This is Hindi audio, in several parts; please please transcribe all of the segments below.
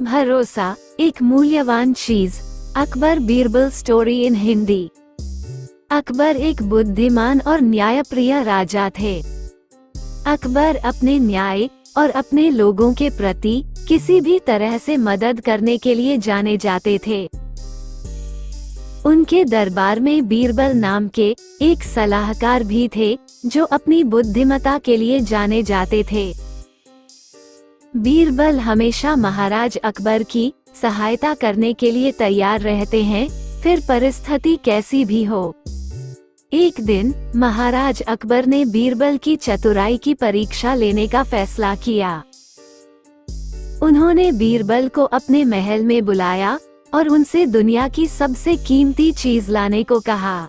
भरोसा एक मूल्यवान चीज। Akbar Birbal story in Hindi. अकबर एक बुद्धिमान और न्यायप्रिय राजा थे। अकबर अपने न्याय और अपने लोगों के प्रति किसी भी तरह से मदद करने के लिए जाने जाते थे। उनके दरबार में बीरबल नाम के एक सलाहकार भी थे जो अपनी बुद्धिमत्ता के लिए जाने जाते थे। बीरबल हमेशा महाराज अकबर की सहायता करने के लिए तैयार रहते हैं, फिर परिस्थिति कैसी भी हो। एक दिन महाराज अकबर ने बीरबल की चतुराई की परीक्षा लेने का फैसला किया। उन्होंने बीरबल को अपने महल में बुलाया और उनसे दुनिया की सबसे कीमती चीज लाने को कहा।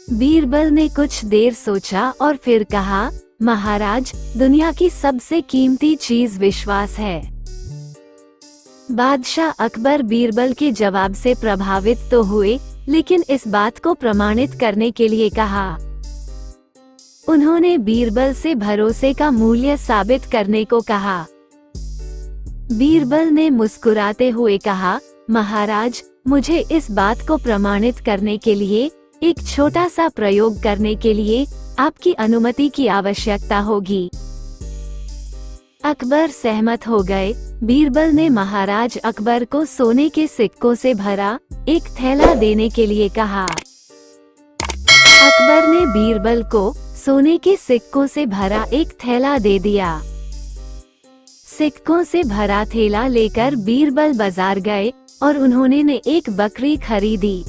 बीरबल ने कुछ देर सोचा और फिर कहा, महाराज, दुनिया की सबसे कीमती चीज विश्वास है। बादशाह अकबर बीरबल के जवाब से प्रभावित तो हुए, लेकिन इस बात को प्रमाणित करने के लिए कहा। उन्होंने बीरबल से भरोसे का मूल्य साबित करने को कहा। बीरबल ने मुस्कुराते हुए कहा, महाराज, मुझे इस बात को प्रमाणित करने के लिए एक छोटा सा प्रयोग करने के लिए आपकी अनुमति की आवश्यकता होगी। अकबर सहमत हो गए। बीरबल ने महाराज अकबर को सोने के सिक्कों से भरा एक थैला देने के लिए कहा। अकबर ने बीरबल को सोने के सिक्कों से भरा एक थैला दे दिया। सिक्कों से भरा थैला लेकर बीरबल बाजार गए और उन्होंने एक बकरी खरीदी।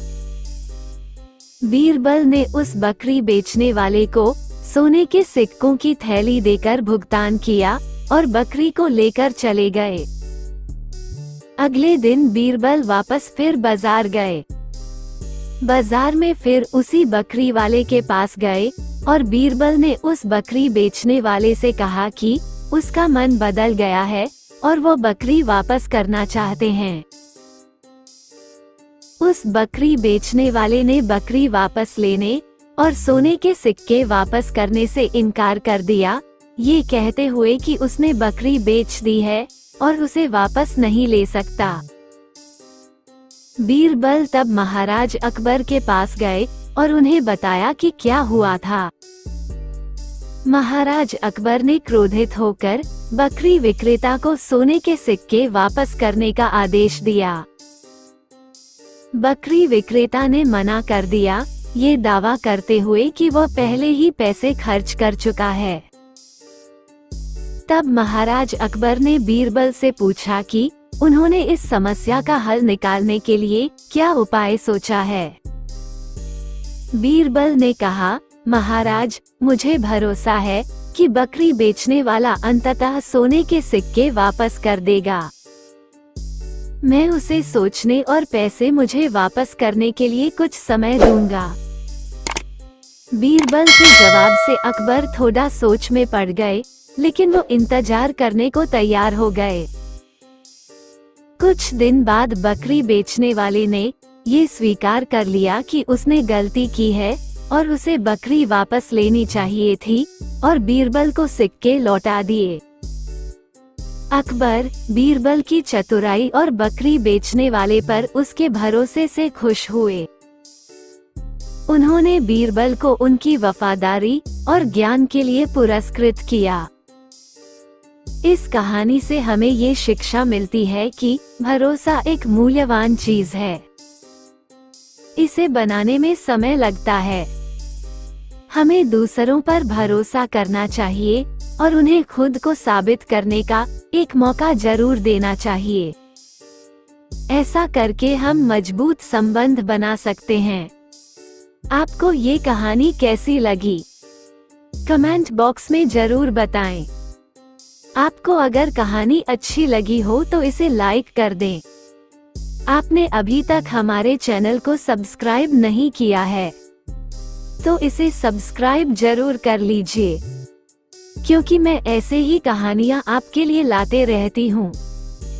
बीरबल ने उस बकरी बेचने वाले को सोने के सिक्कों की थैली देकर भुगतान किया और बकरी को लेकर चले गए। अगले दिन बीरबल वापस फिर बाजार गए। बाजार में फिर उसी बकरी वाले के पास गए और बीरबल ने उस बकरी बेचने वाले से कहा कि उसका मन बदल गया है और वो बकरी वापस करना चाहते हैं। उस बकरी बेचने वाले ने बकरी वापस लेने और सोने के सिक्के वापस करने से इनकार कर दिया, ये कहते हुए कि उसने बकरी बेच दी है और उसे वापस नहीं ले सकता। बीरबल तब महाराज अकबर के पास गए और उन्हें बताया कि क्या हुआ था। महाराज अकबर ने क्रोधित होकर बकरी विक्रेता को सोने के सिक्के वापस करने का आदेश दिया। बकरी विक्रेता ने मना कर दिया, ये दावा करते हुए कि वह पहले ही पैसे खर्च कर चुका है। तब महाराज अकबर ने बीरबल से पूछा कि उन्होंने इस समस्या का हल निकालने के लिए क्या उपाय सोचा है। बीरबल ने कहा, महाराज, मुझे भरोसा है कि बकरी बेचने वाला अंततः सोने के सिक्के वापस कर देगा। मैं उसे सोचने और पैसे मुझे वापस करने के लिए कुछ समय दूंगा। बीरबल के जवाब से अकबर थोड़ा सोच में पड़ गए, लेकिन वो इंतजार करने को तैयार हो गए। कुछ दिन बाद बकरी बेचने वाले ने ये स्वीकार कर लिया कि उसने गलती की है और उसे बकरी वापस लेनी चाहिए थी और बीरबल को सिक्के लौटा दिए। अकबर बीरबल की चतुराई और बकरी बेचने वाले पर उसके भरोसे से खुश हुए। उन्होंने बीरबल को उनकी वफादारी और ज्ञान के लिए पुरस्कृत किया। इस कहानी से हमें ये शिक्षा मिलती है कि भरोसा एक मूल्यवान चीज है। इसे बनाने में समय लगता है। हमें दूसरों पर भरोसा करना चाहिए और उन्हें खुद को साबित करने का एक मौका जरूर देना चाहिए। ऐसा करके हम मजबूत संबंध बना सकते हैं। आपको ये कहानी कैसी लगी? कमेंट बॉक्स में जरूर बताएं। आपको अगर कहानी अच्छी लगी हो तो इसे लाइक कर दें। आपने अभी तक हमारे चैनल को सब्सक्राइब नहीं किया है तो इसे सब्सक्राइब जरूर कर लीजिए, क्योंकि मैं ऐसे ही कहानियाँ आपके लिए लाते रहती हूँ।